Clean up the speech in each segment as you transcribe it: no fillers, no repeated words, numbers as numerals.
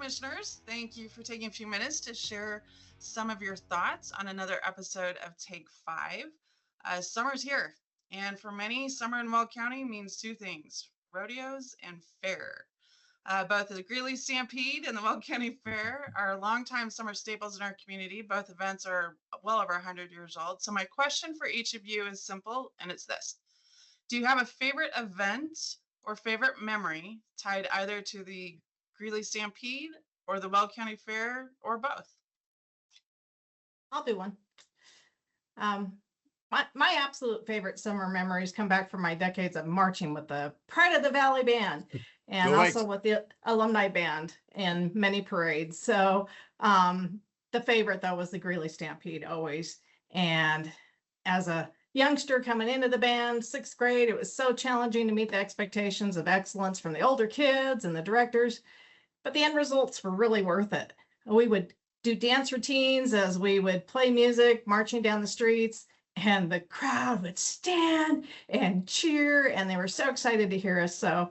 Commissioners. Thank you for taking a few minutes to share some of your thoughts on another episode of Take 5. Summer's here, and for many, summer in Weld County means two things: rodeos and fair. Both the Greeley Stampede and the Weld County Fair are longtime summer staples in our community. Both events are well over 100 years old. So my question for each of you is simple, and it's this. Do you have a favorite event or favorite memory tied either to the Greeley Stampede or the Weld County Fair, or both? I'll do one. My absolute favorite summer memories come back from my decades of marching with the Pride of the Valley Band and also with the alumni band in many parades. So the favorite, though, was the Greeley Stampede always. And as a youngster coming into the band, sixth grade, it was so challenging to meet the expectations of excellence from the older kids and the directors. But the end results were really worth it. We would do dance routines as we would play music, marching down the streets, and the crowd would stand and cheer, and they were so excited to hear us. So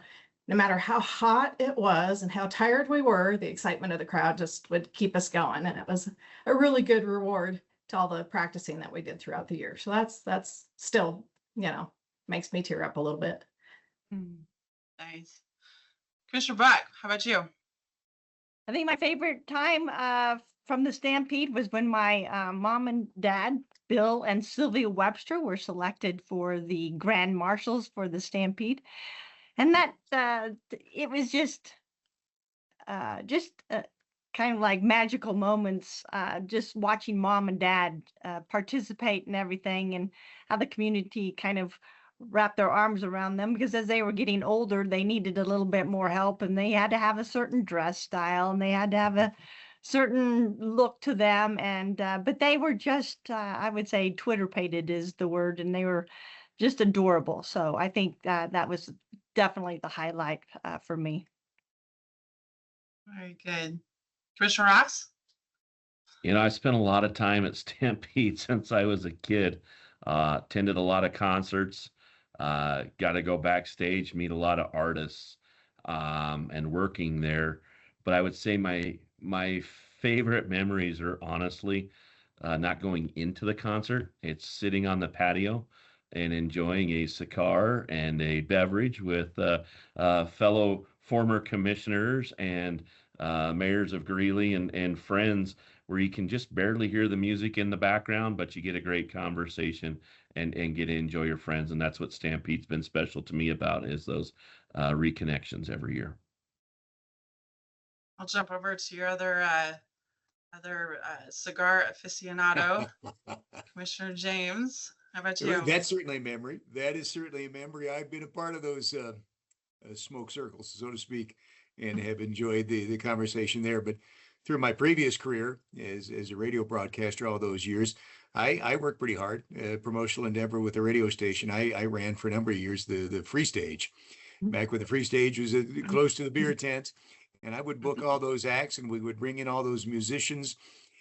no matter how hot it was and how tired we were, the excitement of the crowd just would keep us going. And it was a really good reward to all the practicing that we did throughout the year. So that's still, makes me tear up a little bit. Nice. Commissioner Buck, how about you? I think my favorite time from the Stampede was when my mom and dad, Bill and Sylvia Webster, were selected for the Grand Marshals for the Stampede. And that it was just kind of like magical moments, just watching mom and dad participate in everything, and how the community kind of wrapped their arms around them, because as they were getting older, they needed a little bit more help, and they had to have a certain dress style, and they had to have a certain look to them. And but they were just, I would say, Twitter-pated is the word, and they were just adorable. So I think that was definitely the highlight for me. Very good. Commissioner Ross? I spent a lot of time at Stampede since I was a kid. Attended a lot of concerts, got to go backstage, meet a lot of artists, and working there. But I would say my favorite memories are honestly not going into the concert. It's sitting on the patio and enjoying a cigar and a beverage with fellow former commissioners and mayors of Greeley and friends, where you can just barely hear the music in the background, but you get a great conversation and get to enjoy your friends. And that's what Stampede's been special to me about, is those reconnections every year. I'll jump over to your other cigar aficionado, Commissioner James. How about you? That's certainly a memory. That is certainly a memory. I've been a part of those smoke circles, so to speak, and have enjoyed the conversation there. But through my previous career as a radio broadcaster all those years, I worked pretty hard, promotional endeavor with the radio station. I ran for a number of years the free stage, back when the free stage was close to the beer tent. And I would book all those acts, and we would bring in all those musicians.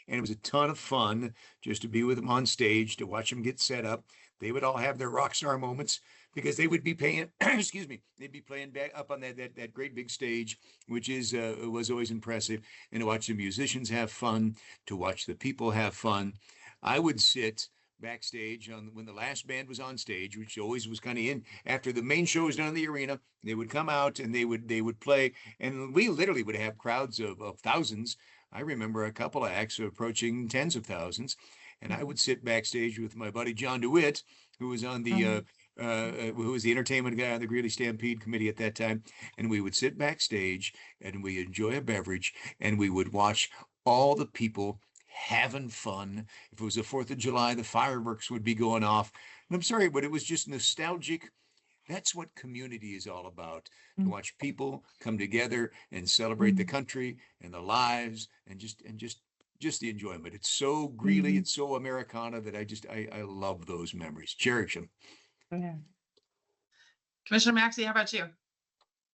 And it was a ton of fun just to be with them on stage, to watch them get set up. They would all have their rock star moments, because they would be playing, excuse me, they'd be playing back up on that great big stage, which was always impressive. And to watch the musicians have fun, to watch the people have fun. I would sit backstage when the last band was on stage, which always was kind of in after the main show was done in the arena. They would come out and they would play, and we literally would have crowds of thousands. I remember a couple of acts approaching tens of thousands, and I would sit backstage with my buddy John DeWitt, who was on the who was the entertainment guy on the Greeley Stampede committee at that time. And we would sit backstage and we enjoy a beverage, and we would watch all the people having fun. If it was the 4th of July, the fireworks would be going off. And I'm sorry, but it was just nostalgic. That's what community is all about, to watch people come together and celebrate the country and the lives and just the enjoyment. It's so Greeley, it's so Americana that I love those memories. Cherish them. Yeah. Commissioner Maxey, how about you?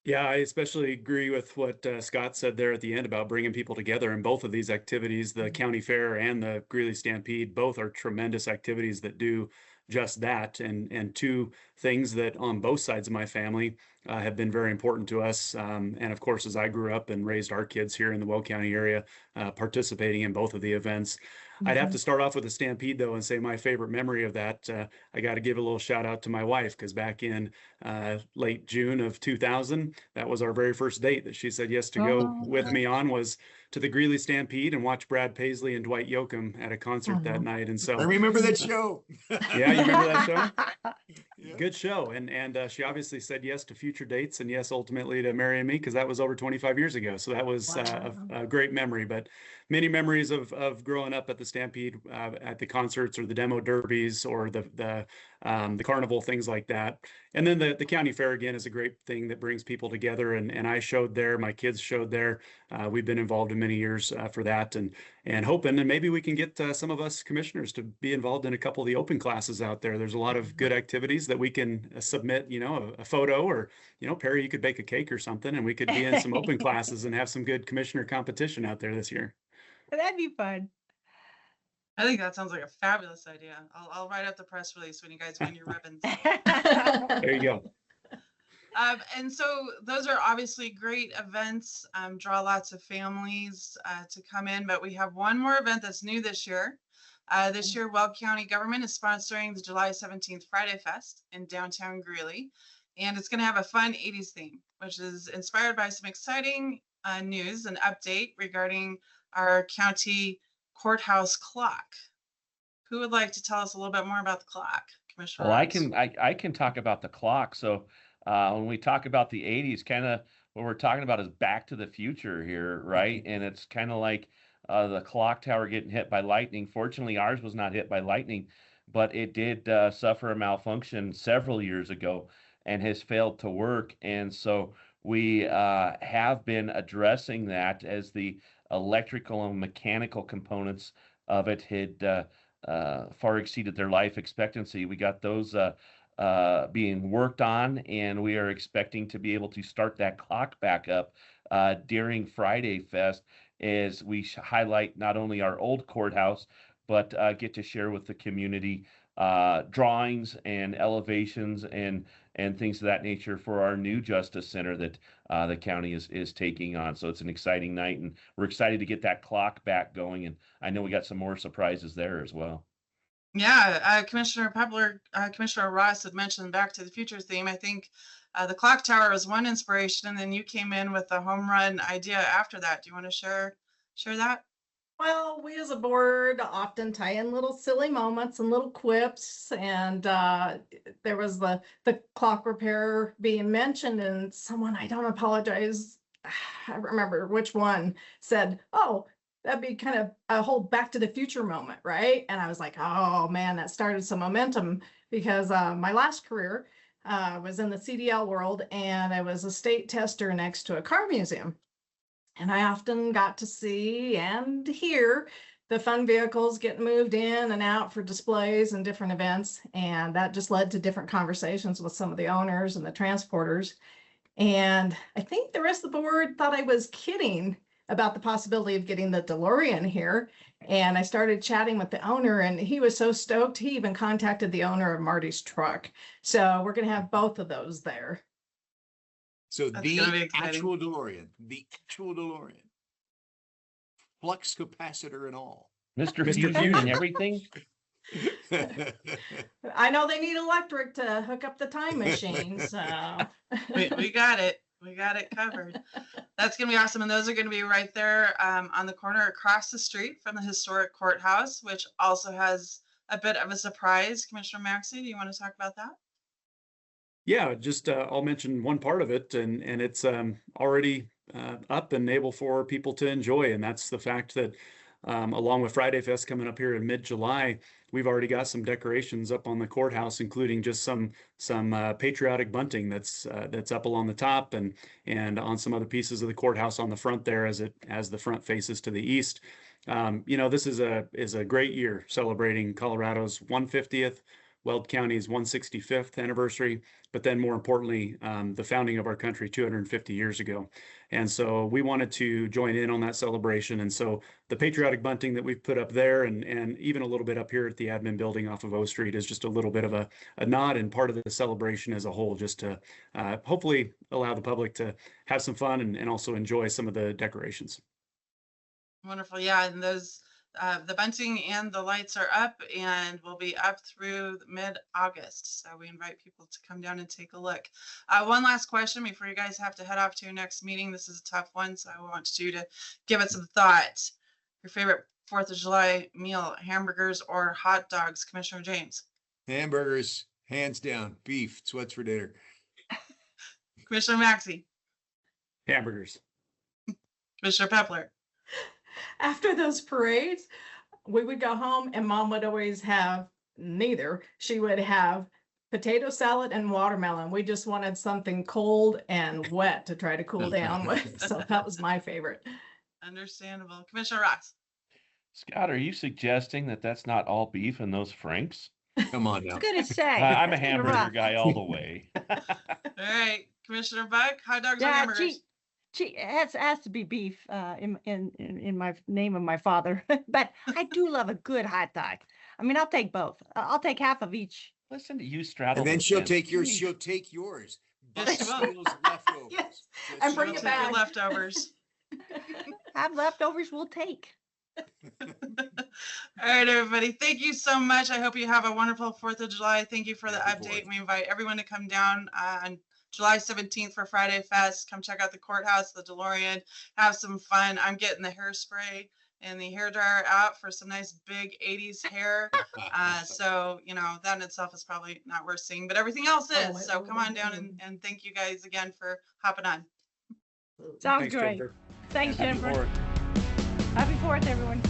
Yeah, I especially agree with what Scott said there at the end about bringing people together. And both of these activities, the county fair and the Greeley Stampede, both are tremendous activities that do just that. And two things that on both sides of my family have been very important to us. And of course, as I grew up and raised our kids here in the Weld County area, participating in both of the events. I'd have to start off with the Stampede, though, and say my favorite memory of that. I got to give a little shout out to my wife, because back in late June of 2000, that was our very first date that she said yes to go with me on, was to the Greeley Stampede and watch Brad Paisley and Dwight Yoakam at a concert that night. And so I remember that show. Yeah, you remember that show? Yeah. Good show. And she obviously said yes to future dates, and yes, ultimately to marrying me, because that was over 25 years ago. So that was a great memory. But many memories of growing up at the Stampede, at the concerts or the demo derbies or the carnival, things like that. And then the county fair, again, is a great thing that brings people together. And I showed there, my kids showed there. We've been involved in many years for that, and hoping, and maybe we can get some of us commissioners to be involved in a couple of the open classes out there. There's a lot of good activities that we can submit, a photo, or, Perry, you could bake a cake or something, and we could be in some open classes and have some good commissioner competition out there this year. That'd be fun. I think that sounds like a fabulous idea. I'll write up the press release when you guys win your ribbons. There you go. And so those are obviously great events, draw lots of families to come in, but we have one more event that's new this year. This year, Weld County government is sponsoring the July 17th Friday Fest in downtown Greeley. And it's going to have a fun 80s theme, which is inspired by some exciting news and update regarding our county courthouse clock. Who would like to tell us a little bit more about the clock, Commissioner? Well, Ross? I can talk about the clock. So when we talk about the 80s, kind of what we're talking about is back to the future here, right? And it's kind of like the clock tower getting hit by lightning. Fortunately, ours was not hit by lightning, but it did suffer a malfunction several years ago and has failed to work. And so we have been addressing that as the electrical and mechanical components of it had far exceeded their life expectancy. We got those being worked on, and we are expecting to be able to start that clock back up during Friday Fest, as we highlight not only our old courthouse, but get to share with the community drawings and elevations and things of that nature for our new Justice Center that the county is taking on. So it's an exciting night, and we're excited to get that clock back going. And I know we got some more surprises there as well. Yeah, Commissioner Pepler, Commissioner Ross had mentioned Back to the Future theme. I think the clock tower was one inspiration, and then you came in with the home run idea after that. Do you want to share that? Well, we as a board often tie in little silly moments and little quips, and there was the clock repair being mentioned, and someone, I don't apologize, I remember which one, said, "Oh, that'd be kind of a whole Back to the Future moment, right?" And I was like, oh man, that started some momentum, because my last career was in the CDL world, and I was a state tester next to a car museum. And I often got to see and hear the fun vehicles getting moved in and out for displays and different events. And that just led to different conversations with some of the owners and the transporters. And I think the rest of the board thought I was kidding about the possibility of getting the DeLorean here. And I started chatting with the owner, and he was so stoked, he even contacted the owner of Marty's truck. So we're going to have both of those there. So That's the gonna be exciting. actual DeLorean, flux capacitor and all. Mr. Mr. Fusion Fusion. and everything. I know they need electric to hook up the time machine, so. We got it. We got it covered. That's going to be awesome. And those are going to be right there on the corner across the street from the historic courthouse, which also has a bit of a surprise. Commissioner Maxey, do you want to talk about that? Yeah, just I'll mention one part of it, and it's already up and able for people to enjoy, and that's the fact that along with Friday Fest coming up here in mid-July, we've already got some decorations up on the courthouse, including just some patriotic bunting that's up along the top, and on some other pieces of the courthouse on the front there as the front faces to the east. This is a great year celebrating Colorado's 150th Weld County's 165th anniversary, but then more importantly, the founding of our country 250 years ago. And so we wanted to join in on that celebration. And so the patriotic bunting that we've put up there and even a little bit up here at the admin building off of O Street is just a little bit of a nod and part of the celebration as a whole, just to hopefully allow the public to have some fun and also enjoy some of the decorations. Wonderful. Yeah. And those, the bunting and the lights are up and will be up through mid-August. So we invite people to come down and take a look. One last question before you guys have to head off to your next meeting. This is a tough one, so I want you to give it some thought. Your favorite 4th of July meal, hamburgers or hot dogs, Commissioner James? Hamburgers, hands down. Beef, it's what's for dinner. Commissioner Maxey? Hamburgers. Commissioner Pepler? After those parades, we would go home and Mom would always have neither. She would have potato salad and watermelon. We just wanted something cold and wet to try to cool down with. So that was my favorite. Understandable. Commissioner Ross? Scott, are you suggesting that that's not all beef in those Franks? Come on now. I was gonna say. I'm a hamburger guy all the way. All right. Commissioner Buck, hot dogs or Yeah, hamburgers? it has to be beef in my name of my father. But I do love a good hot dog. I mean, I'll take both. I'll take half of each. Listen to you straddle. And then the she'll fence. take yours. Jeez. She'll take yours. Yes, she will. Those leftovers. Yes, Yes, and she bring will. it Take your back. leftovers. Have leftovers, we'll take. All right, everybody. Thank you so much. I hope you have a wonderful 4th of July. Thank you for the Happy update. 4th. We invite everyone to come down on July 17th for Friday Fest. Come check out the courthouse, the DeLorean, have some fun. I'm getting the hairspray and the hair dryer out for some nice big 80s hair. So, you know, that in itself is probably not worth seeing, but everything else is. So come on down and thank you guys again for hopping on. Sounds Thanks, great. Jennifer. Thanks, Happy Jennifer. 4th. Happy 4th, everyone.